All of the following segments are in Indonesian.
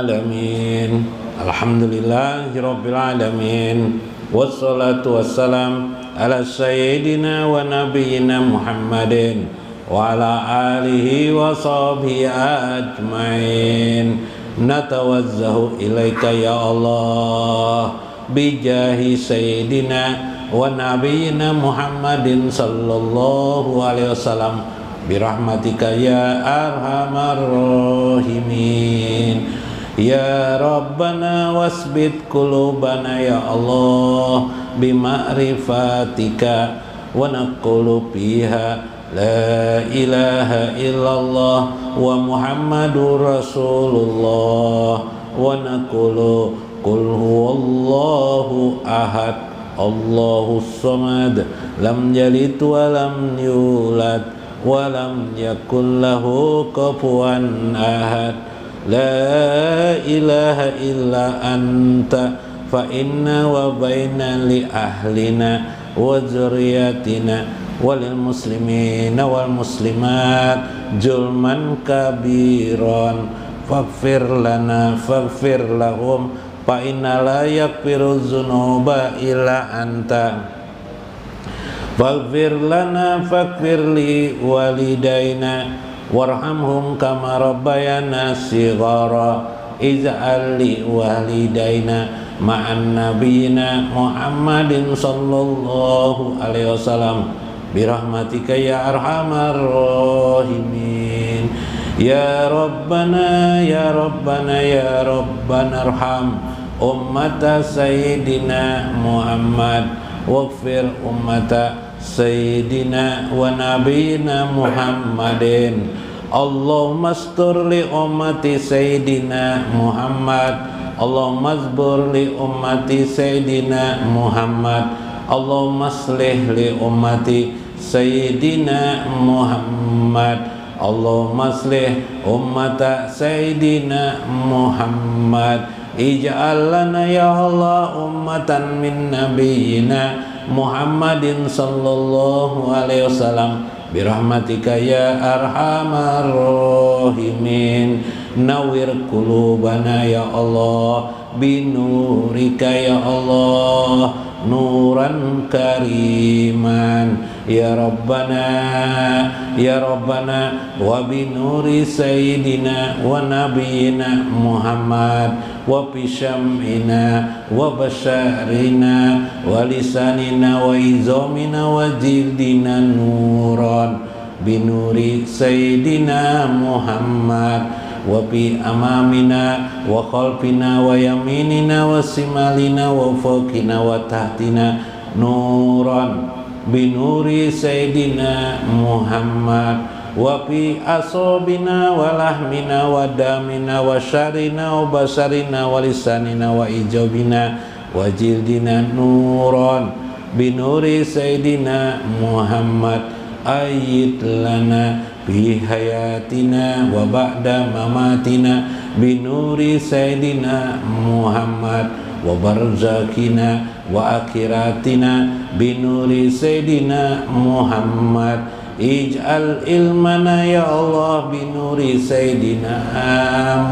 alamin. Alhamdulillahirabbil alamin. Wassalatu wassalam ala sayyidina wa nabiyyina Muhammadin wa ala alihi wa sahbihi ajmain. Natawazzahu ilaika ya Allah bijahi sayyidina wa nabiyyina Muhammadin sallallahu alaihi wasallam birahmatika ya arhamar rahimin. Ya Rabbana wasbit qulubana ya Allah bima'rifatika wa naqulu fiha la ilaha illallah wa Muhammadur Rasulullah wa naqulu qul huwallahu ahad Allahus samad lam yalid wa lam yulad wa lam yakul lahu kufuwan ahad. La ilaha illa anta fa inna wa baina li ahlina wa zurriyatina walil muslimina wal muslimat julman kabiran faghfir lana faghfir lahum fa inna la yaghfiru dzunuba illa anta faghfir lana faghfir li walidaina warhamhum kama rabbayana shighara ij'al li walidaina ma'an nabiyina Muhammadin sallallahu alaihi wasallam birahmatika ya arhamar rahimin. Ya Rabbana ya Rabbana ya Rabbana arham ummata sayyidina Muhammad waghfir ummata sayyidina wa nabiyina Muhammadin. Allahumma astur li ummati sayyidina Muhammad, Allahumma asbur li ummati sayyidina Muhammad, Allahumma aslih li ummati sayyidina Muhammad, Allahumma aslih ummata sayyidina Muhammad. Ij'al lana ya Allah ummatan min nabiyyina Muhammadin sallallahu alaihi wasallam birahmatika ya arhamar rahimin. Nawwir qulubana ya Allah binurika ya Allah nuran kariman ya Rabbana wa binuri sayyidina wa nabiyina Muhammad wa bisyam'ina wa basyarina wa lisanina wa izamina wa jildina nuran binuri sayyidina Muhammad wa bi amamina wa khalfina wa yaminina wa simalina wa fawqina wa tahtina nuran binuri sayyidina Muhammad wa bi asobina wa lahmina wa damina wa syarina wa basarina wa lisanina wa ijabina wa jildina nuran binuri sayyidina Muhammad. Ayyid lana bi hayatina wa ba'da mamatina binuri sayyidina Muhammad wa barzakina wa akhiratina binuri sayyidina Muhammad. Ij'al ilmana ya Allah binuri sayyidina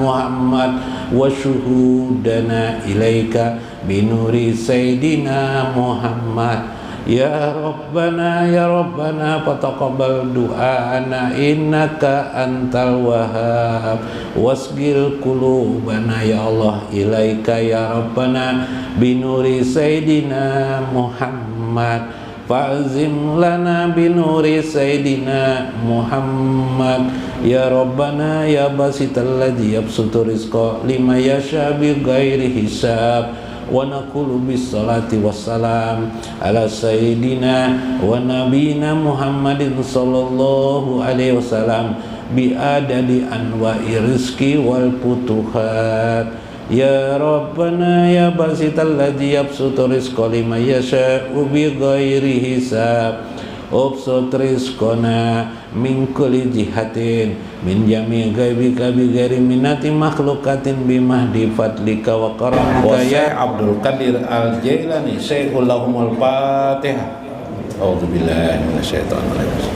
Muhammad wa syuhudana ilaika binuri sayyidina Muhammad. Ya Rabbana fataqabbal du'ana innaka antal wahhab wasgil qulubana ya Allah ilaika ya Rabbana binuri sayyidina Muhammad fa'zim lana binuri sayyidina Muhammad. Ya Rabbana ya basital ladzi yabsutu rizqa lima yasha bi ghairi hisab wa naqulu bis salati wassalam ala sayyidina wa nabiyina Muhammadin sallallahu alaihi wasallam bi adadi anwa'i rizqi wal futuhat. Ya Rabbana ya basital ladzi yabsutu rizqa liman yasha'u bi ghairi hisab ubsut rizqana min kulli jihatin min jami' ghaibika bi ghairi minati makhlukatin bimahdi fadlika wa karamika ya Abdul Qadir Al-Jailani Syekhul Lahumul Fatihah. A'udzubillahi minasyaitonir rajim.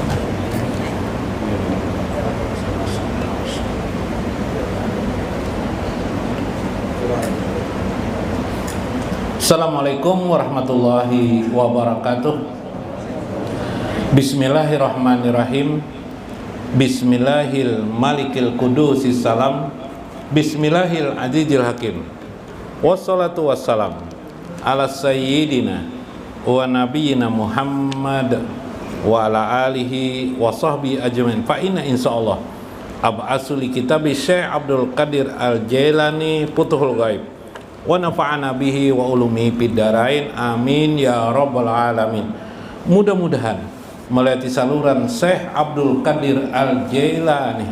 Assalamualaikum warahmatullahi wabarakatuh. Bismillahirrahmanirrahim. Bismillahil malikil kudusis salam. Bismillahil azizil hakim. Wassalatu wassalam ala sayyidina wa nabiyyina Muhammad wa ala alihi wa sahbihi ajmain. Fa inna insyaallah ab'asuli kitabi Syekh Abdul Qadir Al-Jailani Futuhul Ghaib wa nafa'ana bihi wa ulumihi fid dharain amin ya rabbal alamin. Mudah-mudahan melalui saluran Syekh Abdul Qadir Al-Jailani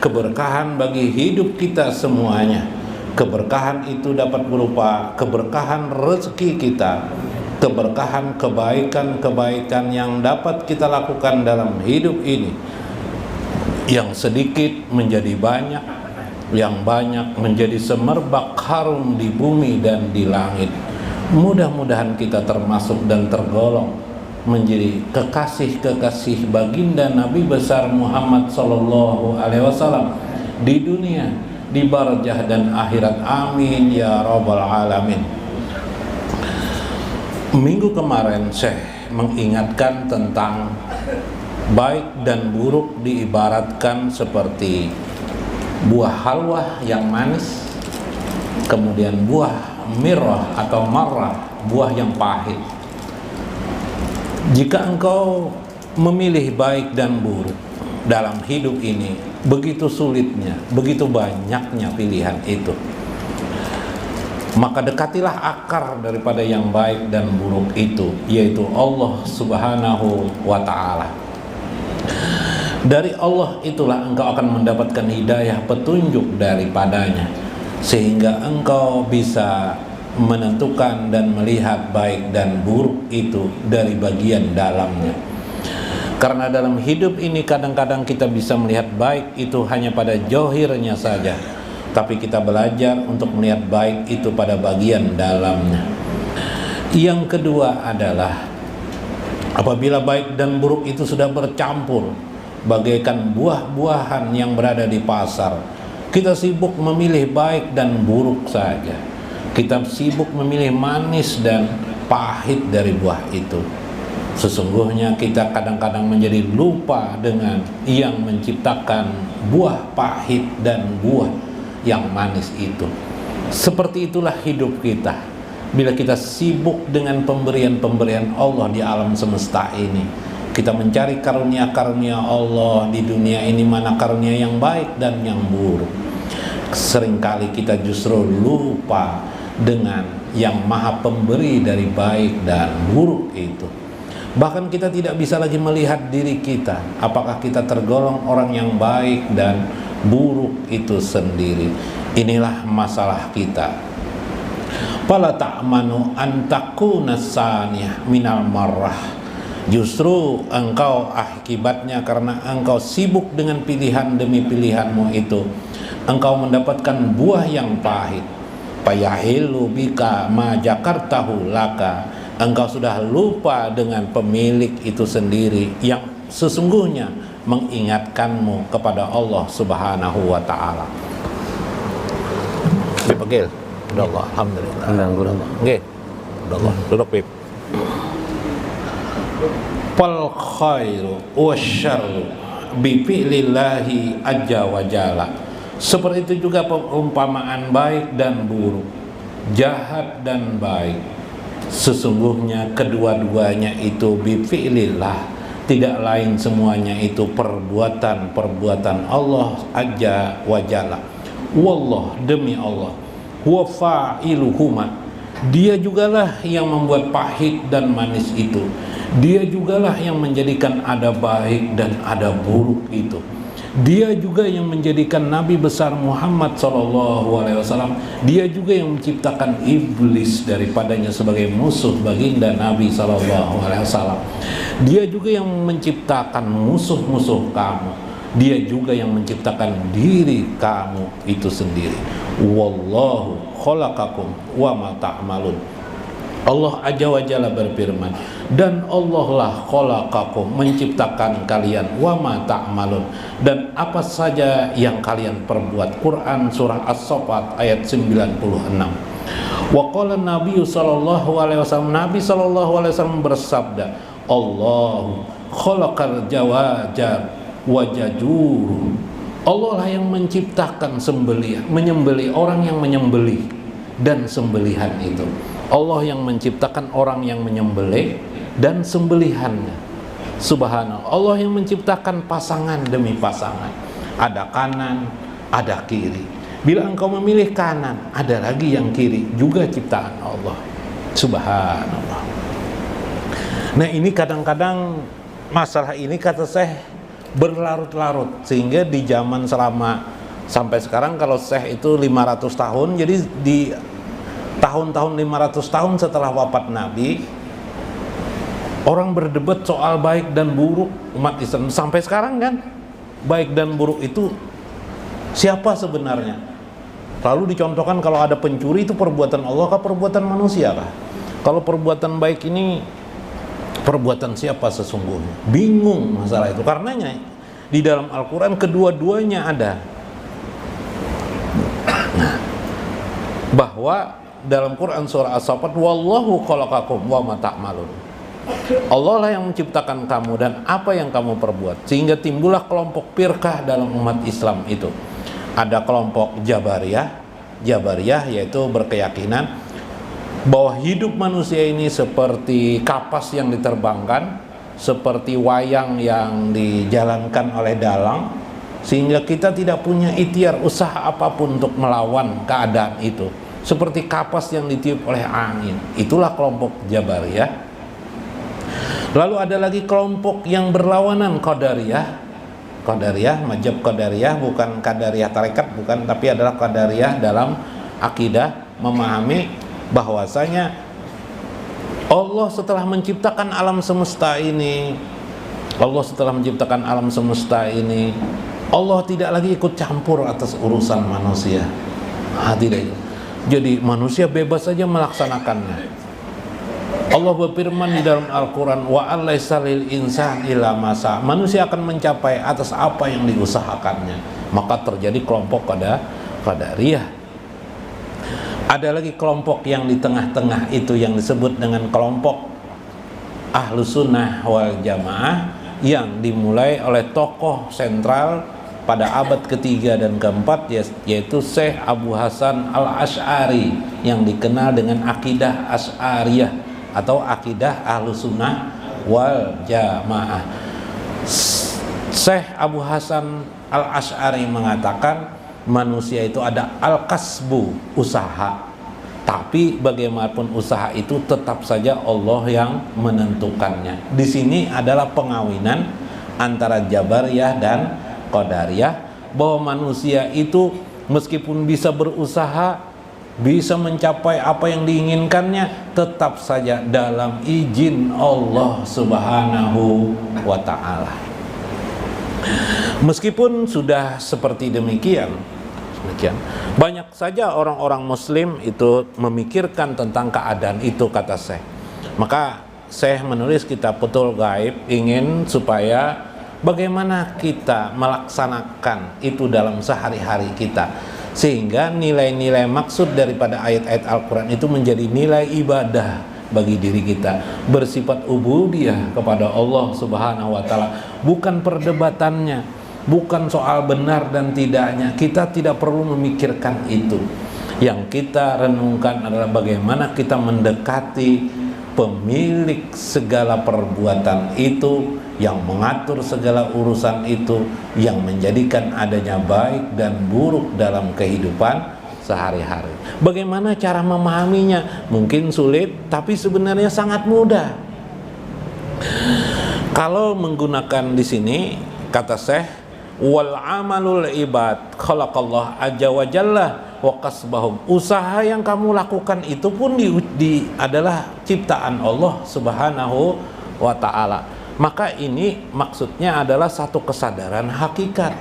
keberkahan bagi hidup kita semuanya. Keberkahan itu dapat berupa keberkahan rezeki kita, keberkahan kebaikan-kebaikan yang dapat kita lakukan dalam hidup ini. Yang sedikit menjadi banyak, yang banyak menjadi semerbak harum di bumi dan di langit. Mudah-mudahan kita termasuk dan tergolong menjadi kekasih-kekasih baginda Nabi besar Muhammad sallallahu alaihi wasallam di dunia, di barzah dan akhirat. Amin ya rabbal alamin. Minggu kemarin Syekh mengingatkan tentang baik dan buruk diibaratkan seperti buah halwa yang manis, kemudian buah mirrah atau marrah, buah yang pahit. Jika engkau memilih baik dan buruk dalam hidup ini, begitu sulitnya, begitu banyaknya pilihan itu, maka dekatilah akar daripada yang baik dan buruk itu, yaitu Allah Subhanahu wa ta'ala. Dari Allah itulah engkau akan mendapatkan hidayah, petunjuk daripadanya, sehingga engkau bisa menentukan dan melihat baik dan buruk itu dari bagian dalamnya. Karena dalam hidup ini kadang-kadang kita bisa melihat baik itu hanya pada johirnya saja, tapi kita belajar untuk melihat baik itu pada bagian dalamnya. Yang kedua adalah apabila baik dan buruk itu sudah bercampur bagaikan buah-buahan yang berada di pasar, kita sibuk memilih baik dan buruk saja. Kita sibuk memilih manis dan pahit dari buah itu. Sesungguhnya kita kadang-kadang menjadi lupa dengan yang menciptakan buah pahit dan buah yang manis itu. Seperti itulah hidup kita. Bila kita sibuk dengan pemberian-pemberian Allah di alam semesta ini, kita mencari karunia-karunia Allah di dunia ini, mana karunia yang baik dan yang buruk. Seringkali kita justru lupa dengan yang maha pemberi dari baik dan buruk itu. Bahkan kita tidak bisa lagi melihat diri kita, apakah kita tergolong orang yang baik dan buruk itu sendiri. Inilah masalah kita. Fala ta'manu an takuna saniyah minal marrah. Justru engkau akibatnya karena engkau sibuk dengan pilihan demi pilihanmu itu, engkau mendapatkan buah yang pahit. Fayahilu bika ma jakartahu laka. Engkau sudah lupa dengan pemilik itu sendiri yang sesungguhnya mengingatkanmu kepada Allah Subhanahu wa ta'ala. Bib Agil, udah Allah, alhamdulillah. Nggih. Udah Allah, duduk Bib. Fal khairu wasyarru bi fi'lillahi azza wa jalla. Seperti itu juga perumpamaan baik dan buruk, jahat dan baik. Sesungguhnya kedua-duanya itu bi fi'lillah, tidak lain semuanya itu perbuatan-perbuatan Allah azza wa jalla. Wallah, demi Allah, huwa fa'iluhuma, dia jugalah yang membuat pahit dan manis itu. Dia jugalah yang menjadikan ada baik dan ada buruk itu. Dia juga yang menjadikan Nabi besar Muhammad SAW. Dia juga yang menciptakan iblis daripadanya sebagai musuh baginda Nabi SAW. Dia juga yang menciptakan musuh-musuh kamu. Dia juga yang menciptakan diri kamu itu sendiri. Wallahu khalaqakum wa ma ta'malun. Allah Azza wa Jalla berfirman, dan Allah lah khalaqakum, menciptakan kalian, wa ma ta'malun, dan apa saja yang kalian perbuat. Quran surah As-Saffat ayat 96. Wa qala Nabi sallallahu alaihi wasallam, Nabi sallallahu alaihi wasallam bersabda, Allahu khalaqal jawajar wa jajur. Allah lah yang menciptakan menyembelih orang yang menyembelih dan sembelihan itu. Allah yang menciptakan orang yang menyembelih dan sembelihannya. Subhanallah. Allah yang menciptakan pasangan demi pasangan. Ada kanan, ada kiri. Bila engkau memilih kanan, ada lagi yang kiri, juga ciptaan Allah. Subhanallah. Nah, ini kadang-kadang masalah ini kata saya berlarut-larut, sehingga di zaman selama sampai sekarang, kalau Syekh itu 500 tahun, jadi di tahun-tahun 500 tahun setelah wafat Nabi, orang berdebat soal baik dan buruk umat Islam sampai sekarang kan. Baik dan buruk itu siapa sebenarnya? Lalu dicontohkan kalau ada pencuri itu perbuatan Allah kah perbuatan manusia kah? Kalau perbuatan baik ini perbuatan siapa sesungguhnya? Bingung masalah itu. Karenanya di dalam Al-Quran kedua-duanya ada. Nah, bahwa dalam Quran surah As-Saffat, wallahu khalaqakum wa ma ta'malun. Allah lah yang menciptakan kamu dan apa yang kamu perbuat, sehingga timbullah kelompok firqah dalam umat Islam itu. Ada kelompok Jabariyah yaitu berkeyakinan bahwa hidup manusia ini seperti kapas yang diterbangkan, seperti wayang yang dijalankan oleh dalang, sehingga kita tidak punya ikhtiar usaha apapun untuk melawan keadaan itu, seperti kapas yang ditiup oleh angin. Itulah kelompok Jabariyah. Lalu ada lagi kelompok yang berlawanan, Qadariyah, mazhab Qadariyah, bukan Qadariyah tarekat, bukan, tapi adalah Qadariyah dalam akidah, memahami bahwasanya Allah setelah menciptakan alam semesta ini, Allah tidak lagi ikut campur atas urusan manusia. Tidak. Jadi manusia bebas saja melaksanakannya. Allah berfirman di dalam Al-Quran, wa alaysa lil insan illa ma sa'. Manusia akan mencapai atas apa yang diusahakannya. Maka terjadi kelompok Qadariyah. Ada lagi kelompok yang di tengah-tengah itu yang disebut dengan kelompok Ahlus Sunnah wal Jamaah, yang dimulai oleh tokoh sentral pada abad ketiga dan keempat, yaitu Syekh Abu Hasan Al-Asy'ari, yang dikenal dengan akidah Asy'ariyah atau akidah Ahlus Sunnah wal Jamaah. Syekh Abu Hasan Al-Asy'ari mengatakan manusia itu ada al-kasbu, usaha, tapi bagaimanapun usaha itu tetap saja Allah yang menentukannya. Di sini adalah pengawinan antara Jabariyah dan Qadariyah, bahwa manusia itu meskipun bisa berusaha, bisa mencapai apa yang diinginkannya, tetap saja dalam izin Allah Subhanahu wa ta'ala. Meskipun sudah seperti demikian, banyak saja orang-orang muslim itu memikirkan tentang keadaan itu, kata Syekh. Maka Syekh menulis kitab Futhul Ghaib, ingin supaya bagaimana kita melaksanakan itu dalam sehari-hari kita, sehingga nilai-nilai maksud daripada ayat-ayat Al-Quran itu menjadi nilai ibadah bagi diri kita, bersifat ubudiyah kepada Allah Subhanahu wa ta'ala. Bukan perdebatannya, bukan soal benar dan tidaknya, kita tidak perlu memikirkan itu. Yang kita renungkan adalah bagaimana kita mendekati pemilik segala perbuatan itu, yang mengatur segala urusan itu, yang menjadikan adanya baik dan buruk dalam kehidupan sehari-hari. Bagaimana cara memahaminya? Mungkin sulit, tapi sebenarnya sangat mudah. Kalau menggunakan di sini kata Syekh, wal amalul ibad khalaqallah azza wa jalla wa kasbahum. Usaha yang kamu lakukan itu pun adalah ciptaan Allah Subhanahu wa ta'ala. Maka ini maksudnya adalah satu kesadaran hakikat.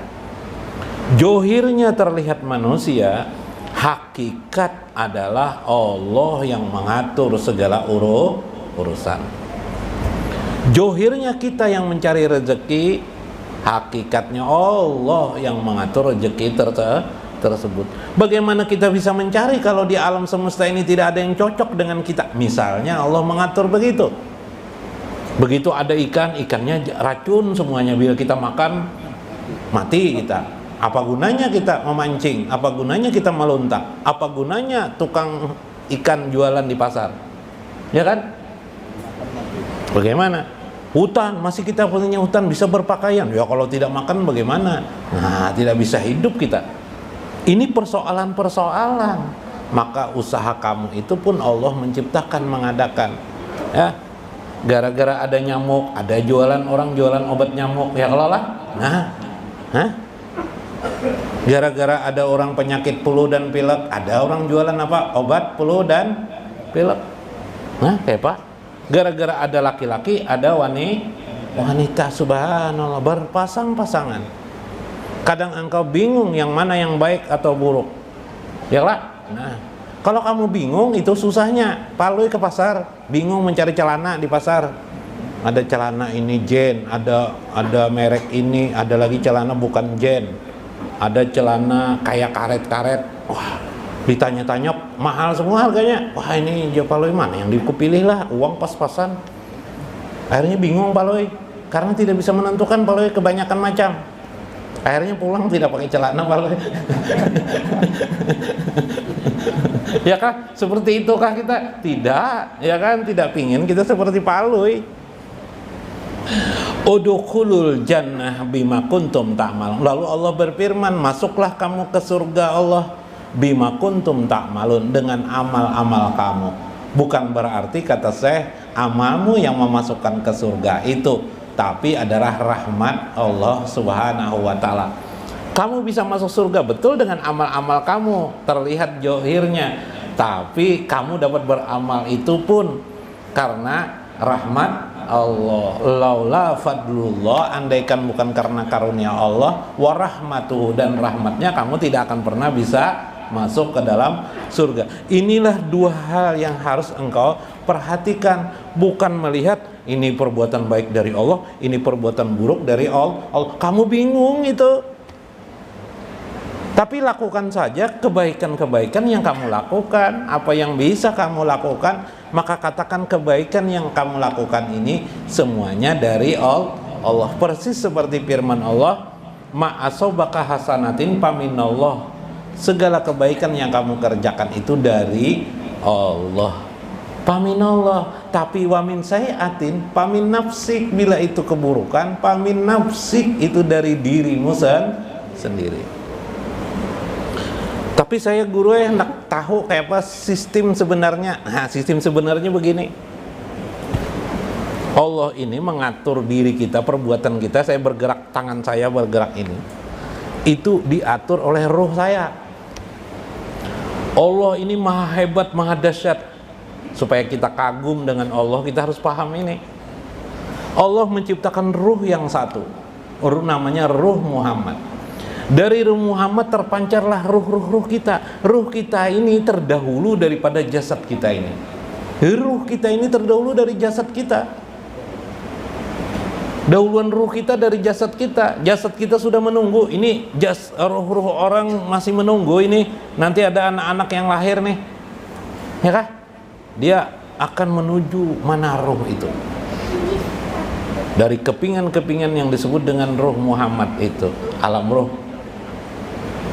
Johirnya terlihat manusia, hakikat adalah Allah yang mengatur segala urusan. Johirnya kita yang mencari rezeki, hakikatnya Allah yang mengatur rezeki tersebut. Bagaimana kita bisa mencari kalau di alam semesta ini tidak ada yang cocok dengan kita? Misalnya Allah mengatur begitu. Begitu ada ikan, ikannya racun semuanya, bila kita makan mati kita. Apa gunanya kita memancing? Apa gunanya kita meluntak? Apa gunanya tukang ikan jualan di pasar? Ya kan? Bagaimana? Hutan, masih kita punya hutan, bisa berpakaian. Ya kalau tidak makan bagaimana? Nah, tidak bisa hidup kita. Ini persoalan-persoalan. Maka usaha kamu itu pun Allah menciptakan, mengadakan. Ya, gara-gara ada nyamuk, ada orang jualan obat nyamuk. Ya kalau lah. Nah, gara-gara ada orang penyakit flu dan pilek, ada orang jualan apa? Obat flu dan pilek. Nah, kayak Pak. Gara-gara ada laki-laki, ada wanita, subhanallah, berpasang-pasangan. Kadang engkau bingung yang mana yang baik atau buruk. Ya lah. Nah, kalau kamu bingung itu susahnya. Palui ke pasar, bingung mencari celana di pasar. Ada celana ini jen, ada merek ini, ada lagi celana bukan jen. Ada celana kayak karet-karet. Wah, ditanya-tanya mahal semua harganya. Wah, ini Paloi mana yang dipilih lah, uang pas-pasan. Akhirnya bingung Paloi, karena tidak bisa menentukan. Paloi kebanyakan macam. Akhirnya pulang tidak pakai celana Paloi. Ya kan? Seperti itukah kita? Tidak, ya kan? Tidak pingin kita seperti Paloi. Udkhulul jannah bima kuntum ta'malun. Lalu Allah berfirman, masuklah kamu ke surga Allah bima kuntum ta'malun, dengan amal-amal kamu. Bukan berarti kata Syekh amalmu yang memasukkan ke surga itu, tapi adalah rahmat Allah Subhanahu wa taala. Kamu bisa masuk surga betul dengan amal-amal kamu, terlihat johirnya, tapi kamu dapat beramal itu pun karena rahmat Allah. Laula fadlullah, andaikan bukan karena karunia Allah, wa rahmatuhu, dan rahmatnya, kamu tidak akan pernah bisa masuk ke dalam surga. Inilah dua hal yang harus engkau perhatikan, bukan melihat ini perbuatan baik dari Allah, ini perbuatan buruk dari Allah. Kamu bingung itu. Tapi lakukan saja kebaikan-kebaikan yang kamu lakukan. Apa yang bisa kamu lakukan, maka katakan kebaikan yang kamu lakukan ini semuanya dari Allah. Persis seperti firman Allah, ma asobaka hasanatin paminallah. Segala kebaikan yang kamu kerjakan itu dari Allah, paminallah. Tapi wamin sayatin pamin nafsik, bila itu keburukan, pamin nafsik, itu dari dirimu sendiri. Tapi saya guru hendak tahu kayak apa sistem sebenarnya. Nah, sistem sebenarnya begini. Allah ini mengatur diri kita, perbuatan kita. Saya bergerak, tangan saya bergerak ini, itu diatur oleh roh saya. Allah ini maha hebat, maha dahsyat. Supaya kita kagum dengan Allah, kita harus paham ini. Allah menciptakan ruh yang satu, ruh namanya ruh Muhammad. Dari ruh Muhammad terpancarlah ruh-ruh kita. Ruh kita ini terdahulu daripada jasad kita ini. Ruh kita ini terdahulu dari jasad kita. Dahuluan ruh kita dari jasad kita. Jasad kita sudah menunggu. Ini ruh-ruh orang masih menunggu ini. Nanti ada anak-anak yang lahir nih, ya kah? Dia akan menuju mana ruh itu. Dari kepingan-kepingan yang disebut dengan ruh Muhammad itu, alam ruh.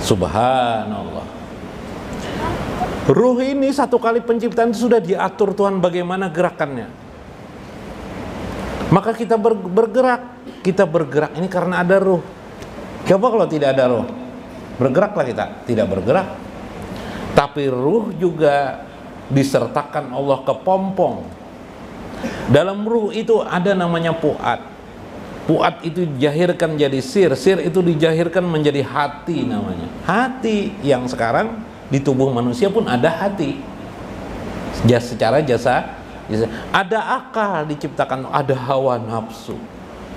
Subhanallah. Ruh ini satu kali penciptaan sudah diatur Tuhan bagaimana gerakannya. Maka kita bergerak. Kita bergerak ini karena ada ruh. Coba kalau tidak ada ruh, bergeraklah kita. Tidak bergerak. Tapi ruh juga disertakan Allah kepompong. Dalam ruh itu ada namanya fuad. Fuad itu dijahirkan jadi sir. Sir itu dijahirkan menjadi hati namanya. Hati yang sekarang di tubuh manusia pun ada hati. Secara jasa. Ada akal diciptakan, ada hawa nafsu.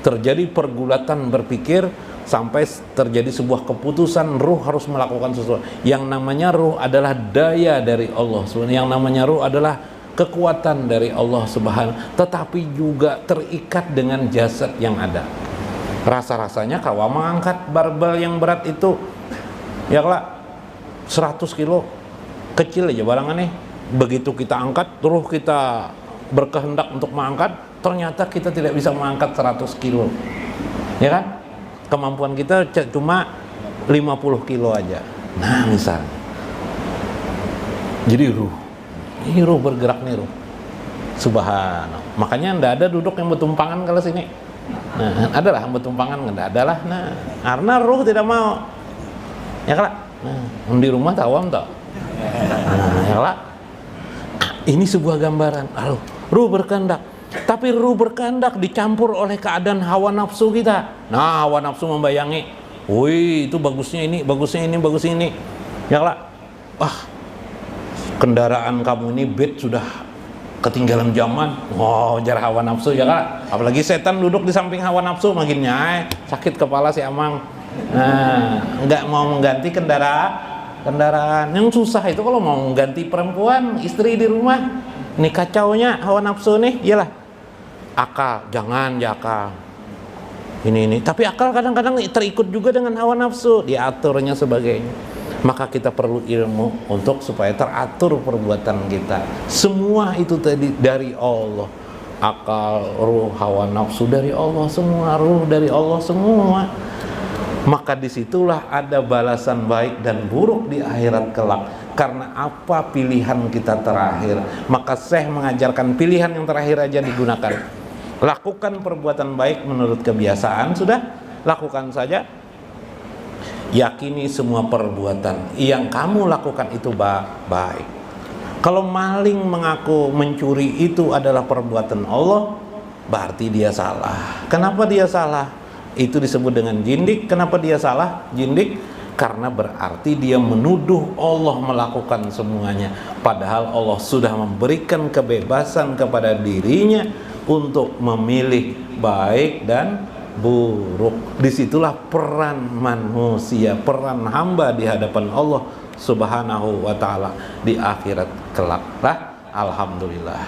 Terjadi pergulatan berpikir sampai terjadi sebuah keputusan ruh harus melakukan sesuatu. Yang namanya ruh adalah daya dari Allah. Yang namanya ruh adalah kekuatan dari Allah Subhanahu, tetapi juga terikat dengan jasad yang ada. Rasa-rasanya kalau mengangkat barbel yang berat itu, ya lah, 100 kilo kecil aja barangannya. Begitu kita angkat, terus kita berkehendak untuk mengangkat, ternyata kita tidak bisa mengangkat 100 kilo. Ya kan? Kemampuan kita cuma 50 kilo aja. Nah, misalnya. Jadi ini ruh bergerak nih ruh. Subhanallah. Makanya ndak ada duduk yang bertumpangan kalau sini. Nah, adalah yang bertumpangan, nggak ada lah. Nah, karena ruh tidak mau. Ya kan? Nah, di rumah tawam tak? Nah, ya kan? Ini sebuah gambaran. Ruh berkehendak. Tapi ruh berkehendak dicampur oleh keadaan hawa nafsu kita. Nah, hawa nafsu membayangi. Wih, itu bagusnya ini, bagusnya ini, bagusnya ini. Ya kan? Kendaraan kamu ini bed sudah ketinggalan zaman. Jar hawa nafsu ya kan. Apalagi setan duduk di samping hawa nafsu, makin nyai sakit kepala si Amang. Nah, nggak mau mengganti kendaraan yang susah itu kalau mau mengganti perempuan istri di rumah. Ini kacaunya hawa nafsu nih. Iyalah, akal jangan akal ini tapi akal kadang-kadang terikut juga dengan hawa nafsu, diaturnya sebagainya. Maka kita perlu ilmu untuk supaya teratur perbuatan kita. Semua itu tadi dari Allah. Akal, ruh, hawa nafsu dari Allah semua, ruh dari Allah semua. Maka disitulah ada balasan baik dan buruk di akhirat kelak. Karena apa pilihan kita terakhir. Maka Syekh mengajarkan pilihan yang terakhir aja digunakan. Lakukan perbuatan baik menurut kebiasaan, sudah lakukan saja. Yakini semua perbuatan yang kamu lakukan itu baik. Kalau maling mengaku mencuri itu adalah perbuatan Allah, berarti dia salah. Kenapa dia salah? Itu disebut dengan jindik. Kenapa dia salah? Jindik karena berarti dia menuduh Allah melakukan semuanya. Padahal Allah sudah memberikan kebebasan kepada dirinya untuk memilih baik dan buruk. Disitulah peran manusia, peran hamba di hadapan Allah Subhanahu wa ta'ala di akhirat kelak. Alhamdulillah.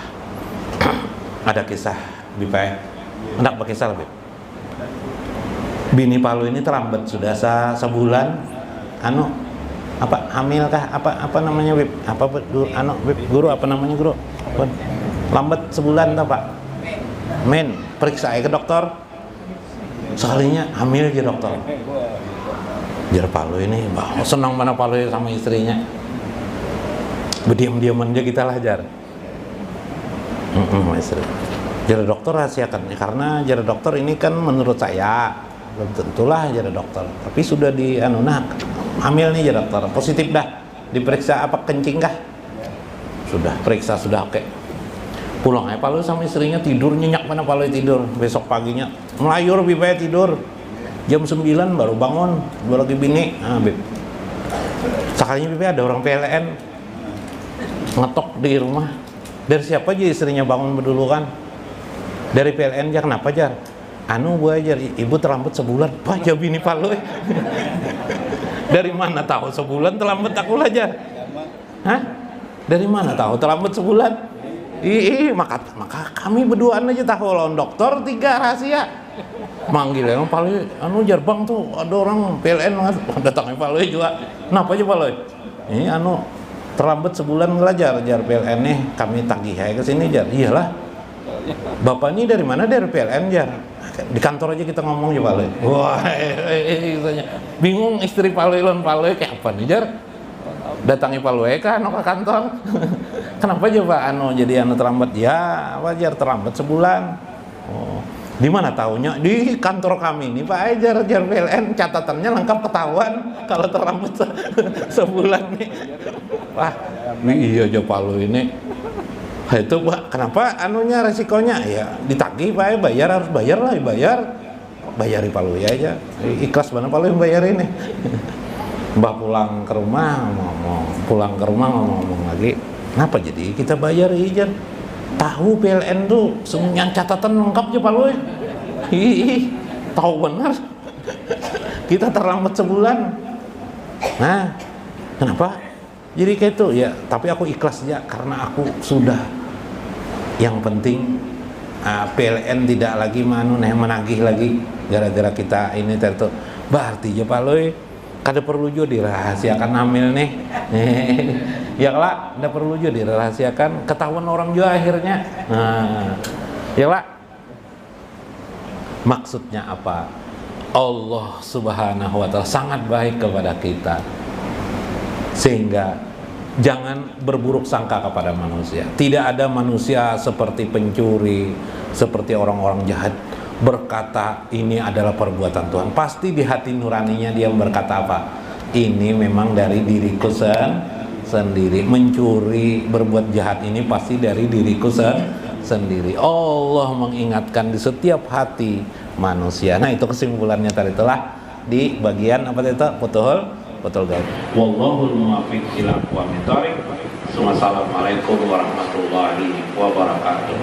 Ada kisah Bipai, hendak berkisah lebih. Bini Palu ini terlambat sudah sebulan. Hamil kah? Apa namanya Bib? Guru apa namanya guru? Lambat sebulan tak Pak? Periksa ke dokter. Sekalinya hamil aja dokter. Jar Palu ini senang mana Palu sama istrinya. Berdiam-diaman aja kita lah jar. Istri. Jar dokter rahasiakan karena jar dokter ini kan menurut saya belum tentulah jar dokter. Tapi sudah hamil nih jar dokter. Positif dah. Diperiksa apa kencing kah? Sudah periksa sudah oke. Pulang aja Palu sama istrinya tidur nyenyak mana Palu tidur. Besok paginya melayur Bibaya tidur. Jam 9 baru bangun, baru lagi bini. Bib. Sekalinya Bibaya ada orang PLN ngetok di rumah. Dari siapa aja istrinya bangun dulu kan? Dari PLN aja. Kenapa jar? Bu aja ibu terlambat sebulan. Pak jawab bini Palu. Dari mana tahu sebulan terlambat aku lah jar? Dari mana tahu terlambat sebulan? Maka kami berduaan aja tahu lawan dokter 3 rahasia. Manggil yang Palu Jarbang tuh ada orang PLN datangnya Palu juga. Kenapa aja Palu? Ini terlambat sebulan belajar jar PLN nih kami tagih ke sini jar. Iyalah. Bapak ini dari mana? Dari PLN jar. Di kantor aja kita ngomong ya Palu. Wah, bingung istri Palu kayak apa nih jar? Datangi Palu ke kantor. Kenapa aja Pak jadi terlambat? Ya wajar terlambat sebulan. Di mana tahunya? Di kantor kami ini Pak jar PLN catatannya lengkap ketahuan kalau terlambat sebulan nih. Wah, iya aja Palu ini. Itu Pak, kenapa resikonya? Ya ditagih Pak, harus bayar lah, bayari Palu ya aja. Ikhlas mana Palu yang bayar ini. Mbah pulang ke rumah ngomong lagi. Kenapa jadi kita bayar ijan? Tahu PLN tuh yang catatan lengkap aja Palu. Tahu benar. Kita terlambat sebulan. Nah, kenapa? Jadi kayak itu ya. Tapi aku ikhlas ya karena aku sudah. Yang penting PLN tidak lagi menagih lagi gara-gara kita ini tertutup. Berarti ya Palu. kada perlu juga dirahasiakan hamil nih. Ya lah, kada perlu juga dirahasiakan, ketahuan orang juga akhirnya. Nah, ya lah. Maksudnya apa? Allah Subhanahu wa Ta'ala sangat baik kepada kita, sehingga jangan berburuk sangka kepada manusia. Tidak ada manusia seperti pencuri, seperti orang-orang jahat berkata ini adalah perbuatan Tuhan. Pasti di hati nuraninya dia berkata apa? Ini memang dari diriku sendiri. Mencuri, berbuat jahat ini pasti dari diriku sendiri. Allah mengingatkan di setiap hati manusia. Nah, itu kesimpulannya tadi telah di bagian apa itu? Betul guys. Wallahul muwaffiq ila aqwamit thoriq. Wassalamualaikum warahmatullahi wabarakatuh.